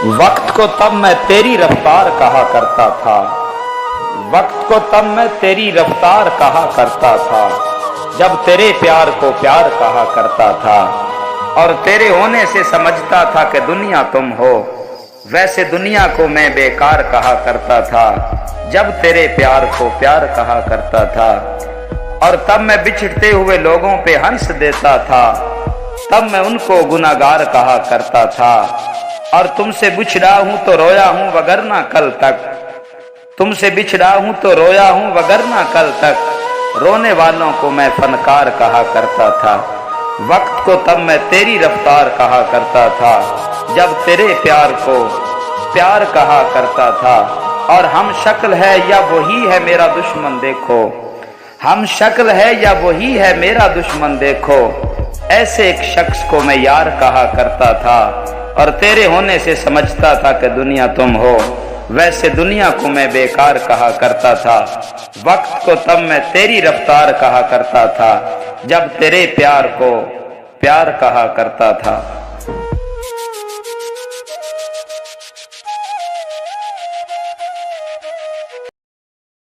वक्त को तब मैं तेरी रफ्तार कहा करता था, वक्त को तब मैं तेरी रफ्तार कहा करता था, जब तेरे प्यार को प्यार कहा करता था। और तेरे होने से समझता था कि दुनिया तुम हो, वैसे दुनिया को मैं बेकार कहा करता था, जब तेरे प्यार को प्यार कहा करता था। और तब मैं बिछड़ते हुए लोगों पे हंस देता था, तब मैं उनको गुनाहगार कहा करता था। और तुमसे बिछड़ा हूं तो रोया हूं वगरना कल तक, तुमसे बिछड़ा हूं तो रोया हूं वगरना कल तक, रोने वालों को मैं फनकार कहा करता था। वक्त को तब मैं तेरी रफ्तार कहा करता था, जब तेरे प्यार को प्यार कहा करता था। और हम शक्ल है या वही है मेरा दुश्मन देखो, हम शक्ल है या वही है मेरा दुश्मन देखो, ऐसे एक शख्स को मैं यार कहा करता था। और तेरे होने से समझता था कि दुनिया तुम हो, वैसे दुनिया को मैं बेकार कहा करता था। वक्त को तब मैं तेरी रफ्तार कहा करता था, जब तेरे प्यार को प्यार कहा करता था।